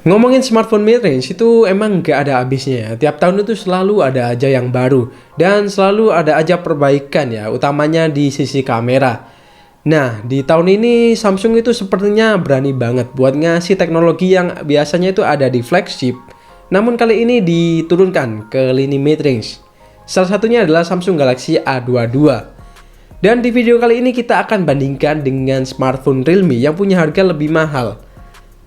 Ngomongin smartphone mid-range itu emang nggak ada habisnya ya. Tiap tahun itu selalu ada aja yang baru dan selalu ada aja perbaikan ya, utamanya di sisi kamera. Nah, di tahun ini Samsung itu sepertinya berani banget buat ngasih teknologi yang biasanya itu ada di flagship, namun kali ini diturunkan ke lini mid-range. Salah satunya adalah Samsung Galaxy A22. Dan di video kali ini kita akan bandingkan dengan smartphone Realme yang punya harga lebih mahal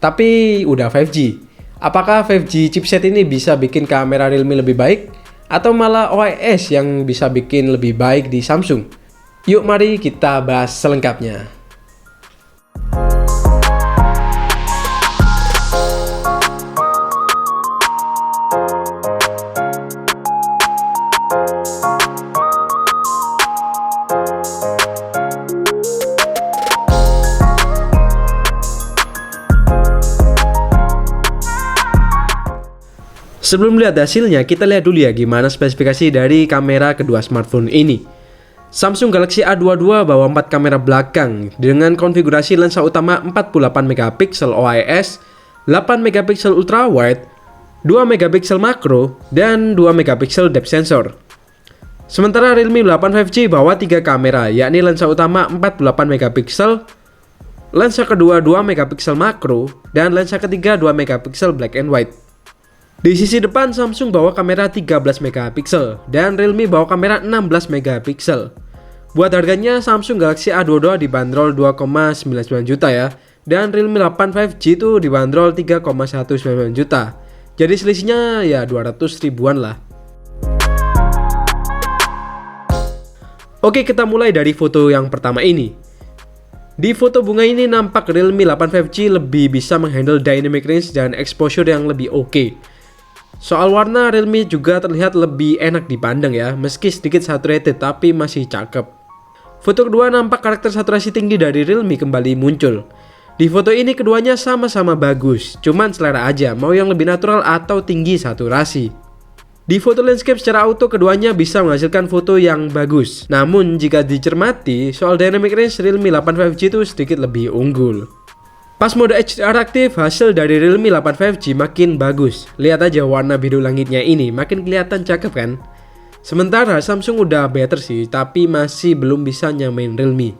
tapi udah 5G. Apakah 5G chipset ini bisa bikin kamera Realme lebih baik? Atau malah OIS yang bisa bikin lebih baik di Samsung? Yuk mari kita bahas selengkapnya. Sebelum lihat hasilnya, kita lihat dulu ya gimana spesifikasi dari kamera kedua smartphone ini. Samsung Galaxy A22 bawa 4 kamera belakang dengan konfigurasi lensa utama 48 megapiksel OIS, 8 megapiksel ultrawide, 2 megapiksel makro, dan 2 megapiksel depth sensor. Sementara Realme 8 5G bawa 3 kamera, yakni lensa utama 48 megapiksel, lensa kedua 2 megapiksel makro, dan lensa ketiga 2 megapiksel black and white. Di sisi depan Samsung bawa kamera 13 megapiksel dan Realme bawa kamera 16 megapiksel. Buat harganya Samsung Galaxy A22 dibanderol 2,99 juta ya, dan Realme 8 5G itu dibanderol 3,19 juta. Jadi selisihnya ya 200 ribuan lah. Oke, kita mulai dari foto yang pertama ini. Di foto bunga ini nampak Realme 8 5G lebih bisa menghandle dynamic range dan exposure yang lebih oke. Soal warna, Realme juga terlihat lebih enak dipandang ya, meski sedikit saturated tapi masih cakep. Foto kedua nampak karakter saturasi tinggi dari Realme kembali muncul. Di foto ini keduanya sama-sama bagus, cuman selera aja mau yang lebih natural atau tinggi saturasi. Di foto landscape secara auto keduanya bisa menghasilkan foto yang bagus. Namun jika dicermati, soal dynamic range Realme 8 5G itu sedikit lebih unggul. Pas mode HDR aktif, hasil dari Realme 8 5G makin bagus. Lihat aja warna biru langitnya ini, makin kelihatan cakep kan? Sementara Samsung udah better sih, tapi masih belum bisa nyamain Realme.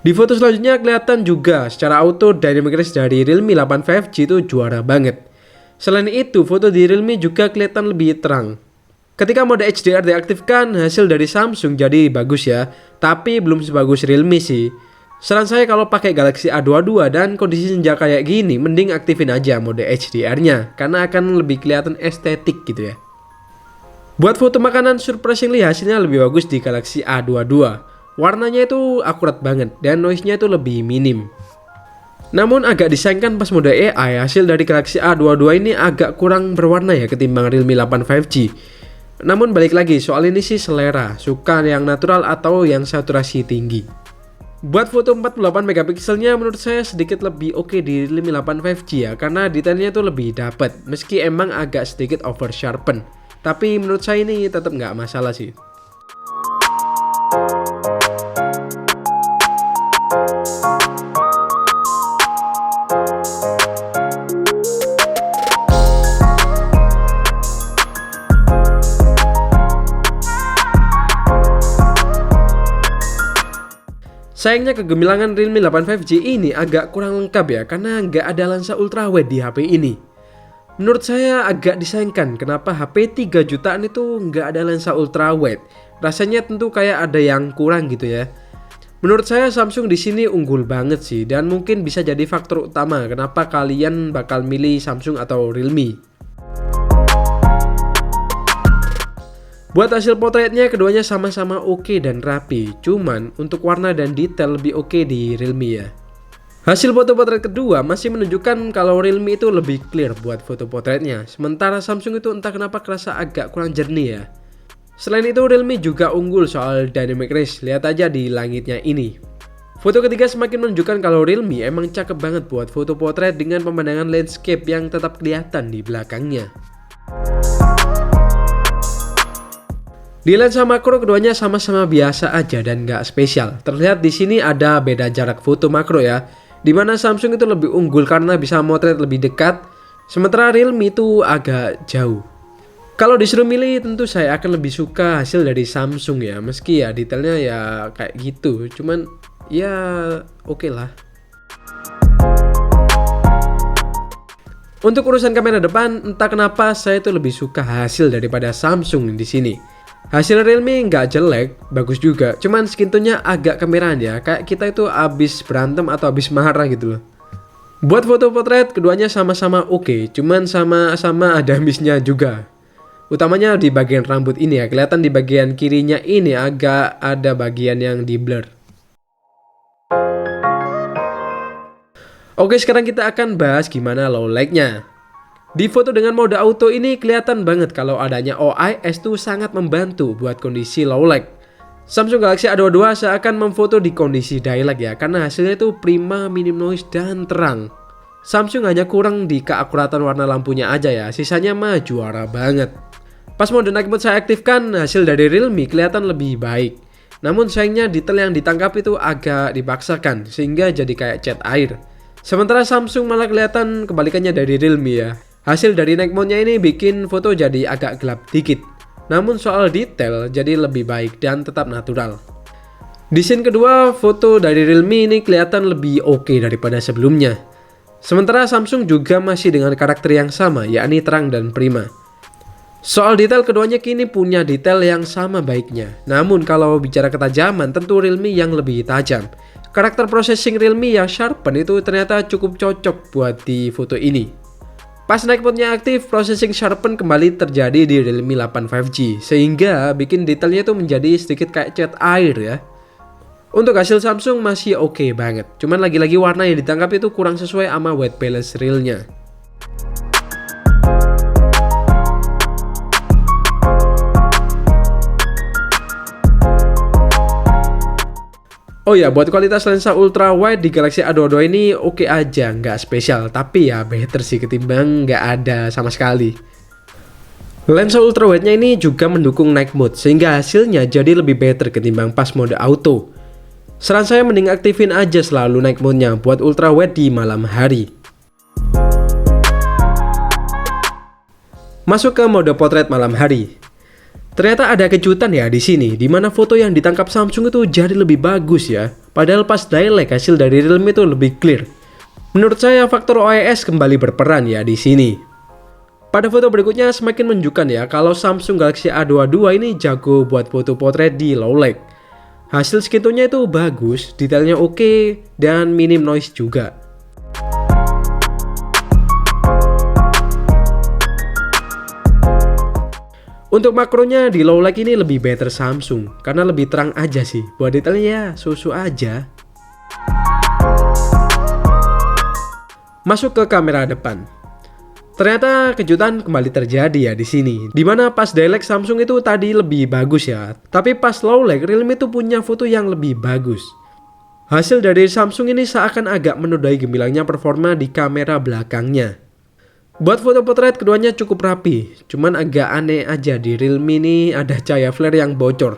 Di foto selanjutnya kelihatan juga secara auto dynamic range dari Realme 8 5G itu juara banget. Selain itu, foto di Realme juga kelihatan lebih terang. Ketika mode HDR diaktifkan, hasil dari Samsung jadi bagus ya, tapi belum sebagus Realme sih. Saran saya kalau pakai Galaxy A22 dan kondisi senja kayak gini, mending aktifin aja mode HDR-nya, karena akan lebih kelihatan estetik gitu ya. Buat foto makanan, surprisingly hasilnya lebih bagus di Galaxy A22. Warnanya itu akurat banget dan noise-nya itu lebih minim. Namun agak disayangkan pas mode AI, hasil dari Galaxy A22 ini agak kurang berwarna ya ketimbang Realme 8 5G. Namun balik lagi, soal ini sih selera, suka yang natural atau yang saturasi tinggi. Buat foto 48 megapikselnya menurut saya sedikit lebih oke di Realme 8 5G ya, karena detailnya tuh lebih dapet, meski emang agak sedikit over sharpen. Tapi menurut saya ini tetap nggak masalah sih. Sayangnya kegemilangan Realme 8 5G ini agak kurang lengkap ya, karena nggak ada lensa ultrawide di HP ini. Menurut saya agak disayangkan kenapa HP 3 jutaan itu nggak ada lensa ultrawide. Rasanya tentu kayak ada yang kurang gitu ya. Menurut saya Samsung di sini unggul banget sih, dan mungkin bisa jadi faktor utama kenapa kalian bakal milih Samsung atau Realme. Buat hasil potretnya keduanya sama-sama oke dan rapi, cuman untuk warna dan detail lebih oke di Realme ya. Hasil foto potret kedua masih menunjukkan kalau Realme itu lebih clear buat foto potretnya, sementara Samsung itu entah kenapa kerasa agak kurang jernih ya. Selain itu Realme juga unggul soal dynamic range, lihat aja di langitnya ini. Foto ketiga semakin menunjukkan kalau Realme emang cakep banget buat foto potret dengan pemandangan landscape yang tetap kelihatan di belakangnya. Di lensa makro keduanya sama-sama biasa aja dan nggak spesial. Terlihat di sini ada beda jarak foto makro ya, dimana Samsung itu lebih unggul karena bisa motret lebih dekat, Sementara Realme itu agak jauh. Kalau disuruh milih tentu saya akan lebih suka hasil dari Samsung ya, meski ya detailnya ya kayak gitu, cuman ya oke lah. Untuk urusan kamera depan, entah kenapa saya tuh lebih suka hasil daripada Samsung di sini. Hasil Realme nggak jelek, bagus juga, cuman skintonnya agak kemerahan ya, kayak kita itu abis berantem atau abis marah gitu loh. Buat foto potret keduanya sama-sama oke, cuman sama-sama ada miss-nya juga. Utamanya di bagian rambut ini ya, kelihatan di bagian kirinya ini agak ada bagian yang di blur. Oke, sekarang kita akan bahas gimana low light-nya. Di foto dengan mode auto ini kelihatan banget kalau adanya OIS tuh sangat membantu buat kondisi low light. Samsung Galaxy A22 seakan memfoto di kondisi daylight ya, karena hasilnya itu prima, minim noise, dan terang. Samsung hanya kurang di keakuratan warna lampunya aja ya, sisanya mah juara banget. Pas mode night mode saya aktifkan, hasil dari Realme kelihatan lebih baik. Namun sayangnya detail yang ditangkap itu agak dipaksakan, sehingga jadi kayak cat air. Sementara Samsung malah kelihatan kebalikannya dari Realme ya. Hasil dari night mode-nya ini bikin foto jadi agak gelap dikit. Namun soal detail jadi lebih baik dan tetap natural. Di scene kedua, foto dari Realme ini kelihatan lebih oke daripada sebelumnya. Sementara Samsung juga masih dengan karakter yang sama, yakni terang dan prima. Soal detail keduanya kini punya detail yang sama baiknya. Namun kalau bicara ketajaman tentu Realme yang lebih tajam. Karakter processing Realme yang sharpen itu ternyata cukup cocok buat di foto ini. Pas night mode-nya aktif, processing sharpen kembali terjadi di Realme 8 5G. Sehingga bikin detailnya itu menjadi sedikit kayak cat air ya. Untuk hasil Samsung masih oke banget. Cuman lagi-lagi warna yang ditangkap itu kurang sesuai sama white balance realnya. Oh ya, buat kualitas lensa ultra wide di Galaxy A22 ini oke aja, nggak spesial, tapi ya better sih ketimbang nggak ada sama sekali. Lensa ultra wide-nya ini juga mendukung night mode, sehingga hasilnya jadi lebih better ketimbang pas mode auto. Saran saya mending aktifin aja selalu night mode-nya buat ultra wide di malam hari. Masuk ke mode potret malam hari. Ternyata ada kejutan ya di sini, di mana foto yang ditangkap Samsung itu jadi lebih bagus ya. Padahal pas daylight hasil dari Realme itu lebih clear. Menurut saya faktor OIS kembali berperan ya di sini. Pada foto berikutnya semakin menunjukkan ya kalau Samsung Galaxy A22 ini jago buat foto potret di low light. Hasil skintonnya itu bagus, detailnya oke, dan minim noise juga. Untuk makronya di low light ini lebih better Samsung karena lebih terang aja sih. Buat detailnya ya susu aja. Masuk ke kamera depan. Ternyata kejutan kembali terjadi ya di sini. Dimana pas daylight Samsung itu tadi lebih bagus ya. Tapi pas low light Realme itu punya foto yang lebih bagus. Hasil dari Samsung ini seakan agak menodai gemilangnya performa di kamera belakangnya. Buat foto potret keduanya cukup rapi, cuman agak aneh aja di Realme ini ada cahaya flare yang bocor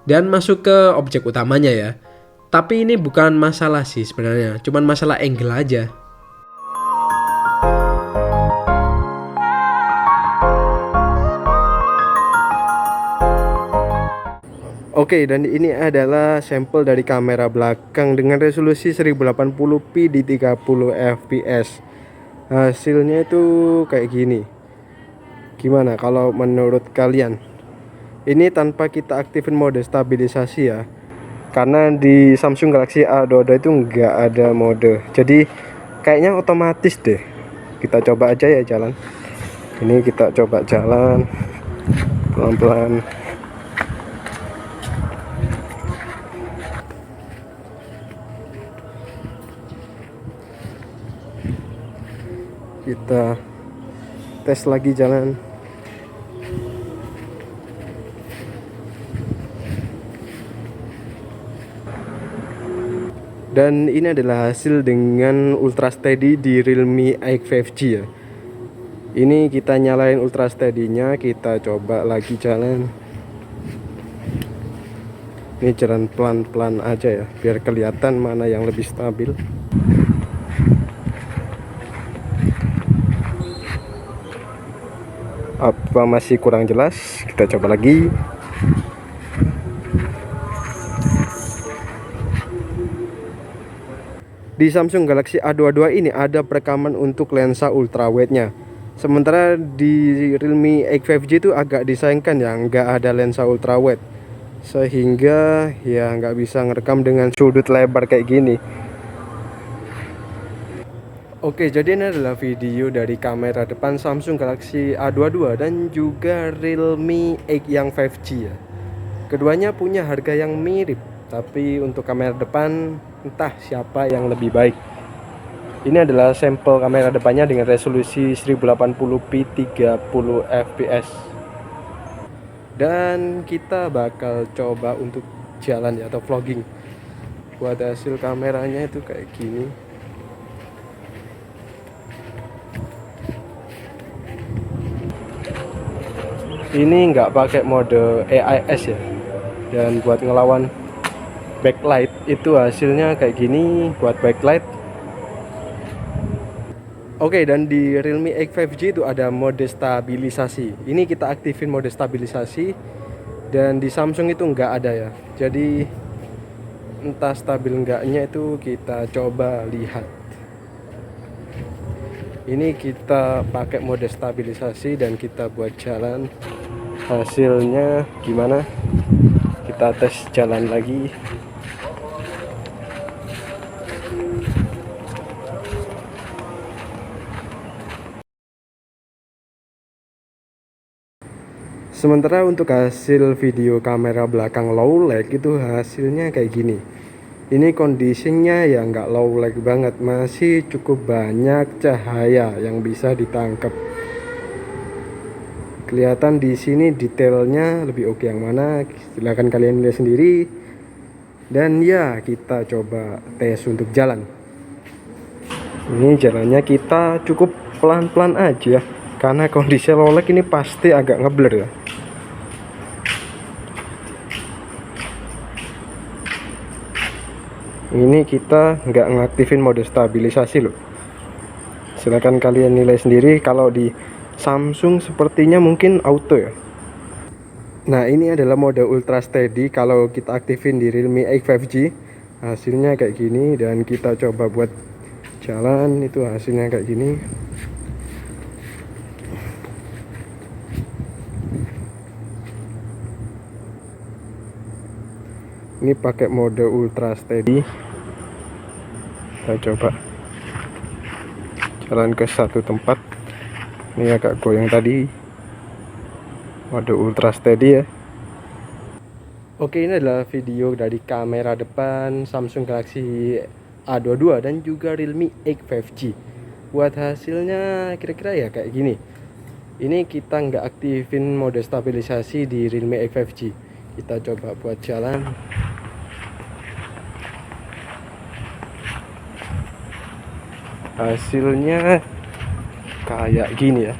dan masuk ke objek utamanya ya. Tapi ini bukan masalah sih sebenarnya, cuman masalah angle aja. Oke, dan ini adalah sampel dari kamera belakang dengan resolusi 1080p di 30 fps. Hasilnya itu kayak gini. Gimana kalau menurut kalian? Ini tanpa kita aktifin mode stabilisasi ya, karena di Samsung Galaxy A22 itu nggak ada mode, jadi kayaknya otomatis deh. Kita coba aja ya jalan. Ini kita coba jalan pelan-pelan. Kita tes lagi jalan. Dan ini adalah hasil dengan ultra steady di Realme X 5G ya. Ini kita nyalain ultra steady-nya, kita coba lagi jalan. Ini jalan pelan-pelan aja ya, biar kelihatan mana yang lebih stabil. Apa masih kurang jelas? Kita coba lagi. Di Samsung Galaxy A22 ini ada perekaman untuk lensa ultrawide-nya. Sementara di Realme X 5G itu agak disayangkan ya, nggak ada lensa ultrawide. Sehingga ya nggak bisa ngerekam dengan sudut lebar kayak gini. Oke, jadi ini adalah video dari kamera depan Samsung Galaxy A22 dan juga Realme X yang 5G ya. Keduanya punya harga yang mirip, tapi untuk kamera depan entah siapa yang lebih baik. Ini adalah sampel kamera depannya dengan resolusi 1080p 30 fps. Dan kita bakal coba untuk jalan ya, atau vlogging. Buat hasil kameranya itu kayak gini. Ini nggak pakai mode AIS ya. Dan buat ngelawan backlight itu hasilnya kayak gini buat backlight. Oke, dan di Realme X 5G itu ada mode stabilisasi. Ini kita aktifin mode stabilisasi, dan di Samsung itu nggak ada ya. Jadi entah stabil enggaknya itu kita coba lihat. Ini kita pakai mode stabilisasi dan kita buat jalan. Hasilnya gimana? Kita tes jalan lagi. Sementara untuk hasil video kamera belakang low lag itu hasilnya kayak gini. Ini kondisinya ya nggak low lag banget, masih cukup banyak cahaya yang bisa ditangkap. Kelihatan di sini detailnya lebih oke yang mana, silahkan kalian lihat sendiri. Dan ya, kita coba tes untuk jalan. Ini jalannya kita cukup pelan-pelan aja, karena kondisi low lag ini pasti agak ngeblur ya. Ini kita nggak ngaktifin mode stabilisasi loh. Silahkan kalian nilai sendiri. Kalau di Samsung sepertinya mungkin auto ya. Nah, ini adalah mode ultra steady. Kalau kita aktifin di Realme X 5G hasilnya kayak gini, dan kita coba buat jalan itu hasilnya kayak gini. Ini pakai mode ultra steady. Kita coba jalan ke satu tempat. Ini agak goyang tadi. Mode ultra steady ya. Oke, ini adalah video dari kamera depan Samsung Galaxy A22 dan juga Realme X 5G. Buat hasilnya kira-kira ya kayak gini. Ini kita nggak aktifin mode stabilisasi di Realme X 5G. Kita coba buat jalan. Hasilnya kayak gini ya.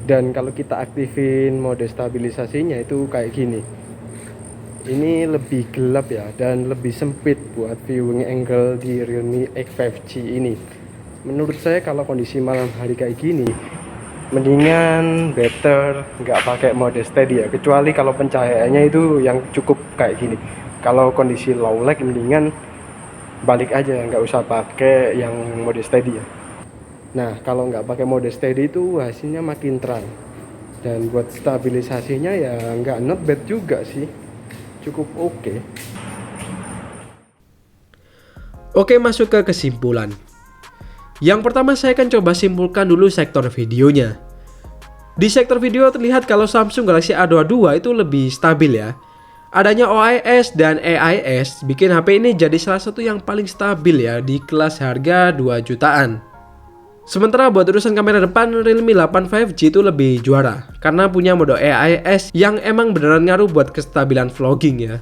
Dan kalau kita aktifin mode stabilisasinya itu kayak gini. Ini lebih gelap ya, dan lebih sempit buat viewing angle di Realme X 5G ini. Menurut saya kalau kondisi malam hari kayak gini, mendingan better nggak pakai mode steady ya, kecuali kalau pencahayaannya itu yang cukup kayak gini. Kalau kondisi low lag mendingan balik aja, nggak usah pakai yang mode steady ya. Nah, kalau nggak pakai mode steady itu hasilnya makin terang, dan buat stabilisasinya ya nggak not bad juga sih, cukup oke. Oke, masuk ke kesimpulan. Yang pertama saya akan coba simpulkan dulu sektor videonya. Di sektor video terlihat kalau Samsung Galaxy A22 itu lebih stabil ya. Adanya OIS dan AIS bikin HP ini jadi salah satu yang paling stabil ya di kelas harga 2 jutaan. Sementara buat urusan kamera depan, Realme 8 5G itu lebih juara karena punya mode AIS yang emang beneran ngaruh buat kestabilan vlogging ya.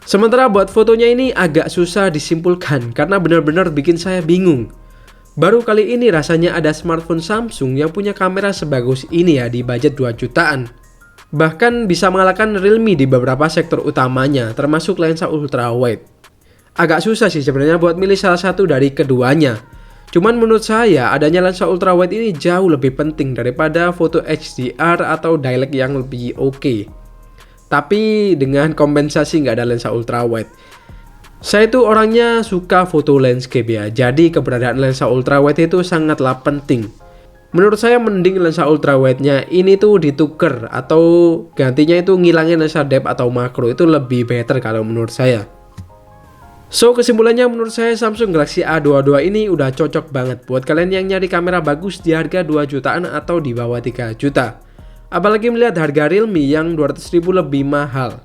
Sementara buat fotonya ini agak susah disimpulkan karena bener-bener bikin saya bingung. Baru kali ini rasanya ada smartphone Samsung yang punya kamera sebagus ini ya di budget 2 jutaan. Bahkan bisa mengalahkan Realme di beberapa sektor utamanya, termasuk lensa ultrawide. Agak susah sih sebenarnya buat milih salah satu dari keduanya. Cuman menurut saya adanya lensa ultrawide ini jauh lebih penting daripada foto HDR atau dialect yang lebih oke. Tapi dengan kompensasi nggak ada lensa ultrawide. Saya itu orangnya suka foto landscape ya, jadi keberadaan lensa ultrawide itu sangatlah penting. Menurut saya mending lensa ultrawide-nya ini tuh dituker atau gantinya itu ngilangin lensa depth atau makro, itu lebih better kalau menurut saya. So kesimpulannya menurut saya Samsung Galaxy A22 ini udah cocok banget buat kalian yang nyari kamera bagus di harga 2 jutaan atau di bawah 3 juta. Apalagi melihat harga Realme yang 200.000 lebih mahal.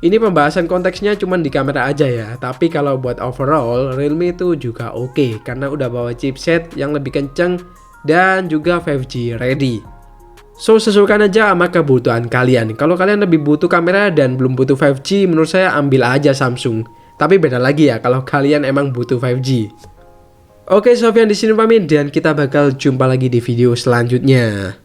Ini pembahasan konteksnya cuma di kamera aja ya, tapi kalau buat overall Realme itu juga oke karena udah bawa chipset yang lebih kenceng dan juga 5G ready. So sesuaikan aja sama kebutuhan kalian. Kalau kalian lebih butuh kamera dan belum butuh 5G, menurut saya ambil aja Samsung. Tapi beda lagi ya kalau kalian emang butuh 5G. Oke, Sofyan di sini pamit dan kita bakal jumpa lagi di video selanjutnya.